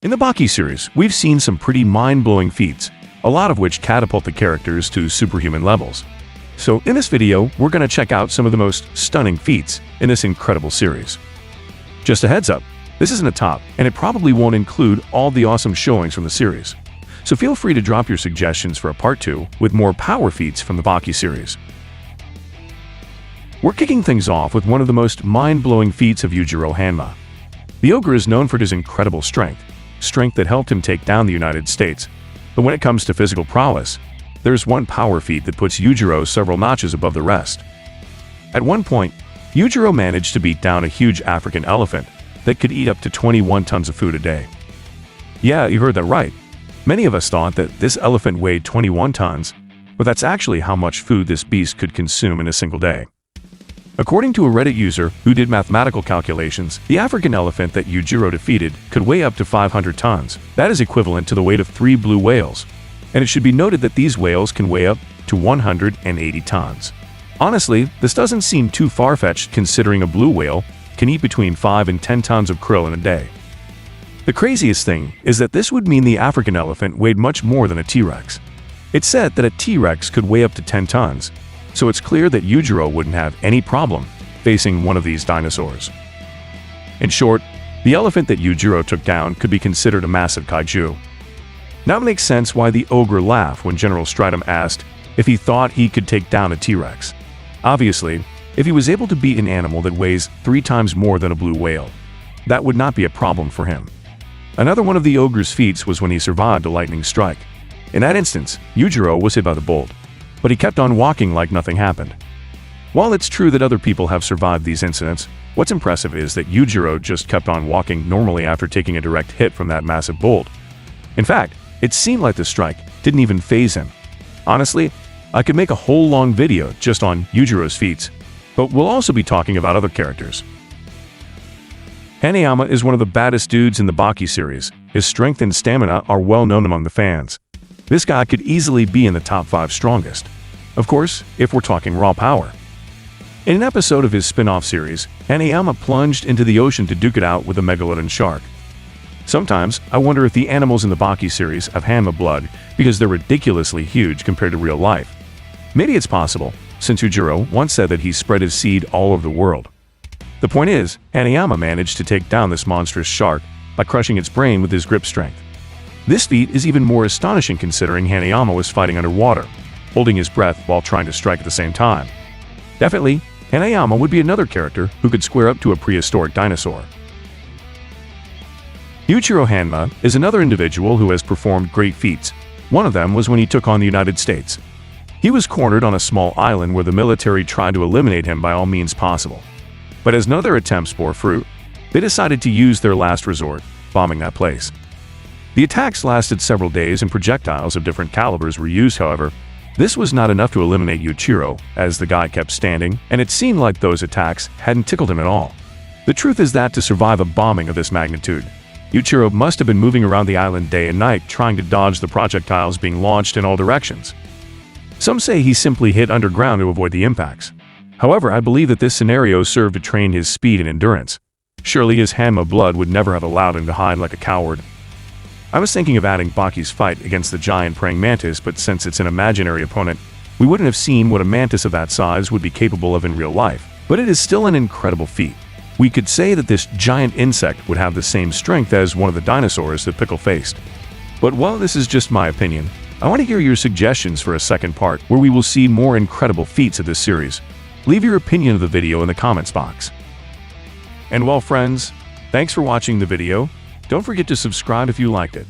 In the Baki series, we've seen some pretty mind-blowing feats, a lot of which catapult the characters to superhuman levels. So in this video, we're going to check out some of the most stunning feats in this incredible series. Just a heads up, this isn't a top, and it probably won't include all the awesome showings from the series. So feel free to drop your suggestions for a part 2 with more power feats from the Baki series. We're kicking things off with one of the most mind-blowing feats of Yuchiro Hanma. The ogre is known for his incredible strength that helped him take down the United States. But when it comes to physical prowess, there's one power feat that puts Yujiro several notches above the rest. At one point, Yujiro managed to beat down a huge African elephant that could eat up to 21 tons of food a day. Yeah, you heard that right. Many of us thought that this elephant weighed 21 tons, but that's actually how much food this beast could consume in a single day. According to a Reddit user who did mathematical calculations, the African elephant that Yujiro defeated could weigh up to 500 tons. That is equivalent to the weight of 3 blue whales. And it should be noted that these whales can weigh up to 180 tons. Honestly, this doesn't seem too far-fetched considering a blue whale can eat between 5 and 10 tons of krill in a day. The craziest thing is that this would mean the African elephant weighed much more than a T-Rex. It's said that a T-Rex could weigh up to 10 tons, so it's clear that Yujiro wouldn't have any problem facing one of these dinosaurs. In short, the elephant that Yujiro took down could be considered a massive kaiju. Now it makes sense why the ogre laughed when General Stridum asked if he thought he could take down a T-Rex. Obviously, if he was able to beat an animal that weighs 3 times more than a blue whale, that would not be a problem for him. Another one of the ogre's feats was when he survived a lightning strike. In that instance, Yujiro was hit by the bolt, but he kept on walking like nothing happened. While it's true that other people have survived these incidents, what's impressive is that Yujiro just kept on walking normally after taking a direct hit from that massive bolt. In fact, it seemed like the strike didn't even faze him. Honestly, I could make a whole long video just on Yujiro's feats, but we'll also be talking about other characters. Hanayama is one of the baddest dudes in the Baki series. His strength and stamina are well known among the fans. This guy could easily be in the top 5 strongest. Of course, if we're talking raw power. In an episode of his spin-off series, Hanayama plunged into the ocean to duke it out with a megalodon shark. Sometimes, I wonder if the animals in the Baki series have Hanma blood because they're ridiculously huge compared to real life. Maybe it's possible, since Yujiro once said that he spread his seed all over the world. The point is, Hanayama managed to take down this monstrous shark by crushing its brain with his grip strength. This feat is even more astonishing considering Hanayama was fighting underwater, holding his breath while trying to strike at the same time. Definitely, Hanayama would be another character who could square up to a prehistoric dinosaur. Yuchiro Hanma is another individual who has performed great feats. One of them was when he took on the United States. He was cornered on a small island where the military tried to eliminate him by all means possible. But as none of their attempts bore fruit, they decided to use their last resort, bombing that place. The attacks lasted several days and projectiles of different calibers were used, however. This was not enough to eliminate Yuchiro, as the guy kept standing, and it seemed like those attacks hadn't tickled him at all. The truth is that to survive a bombing of this magnitude, Yuchiro must have been moving around the island day and night trying to dodge the projectiles being launched in all directions. Some say he simply hid underground to avoid the impacts. However, I believe that this scenario served to train his speed and endurance. Surely his Hanma blood would never have allowed him to hide like a coward. I was thinking of adding Baki's fight against the giant praying mantis, but since it's an imaginary opponent, we wouldn't have seen what a mantis of that size would be capable of in real life. But it is still an incredible feat. We could say that this giant insect would have the same strength as one of the dinosaurs that Pickle faced. But while this is just my opinion, I want to hear your suggestions for a second part where we will see more incredible feats of this series. Leave your opinion of the video in the comments box. And well, friends, thanks for watching the video. Don't forget to subscribe if you liked it.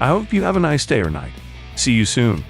I hope you have a nice day or night. See you soon.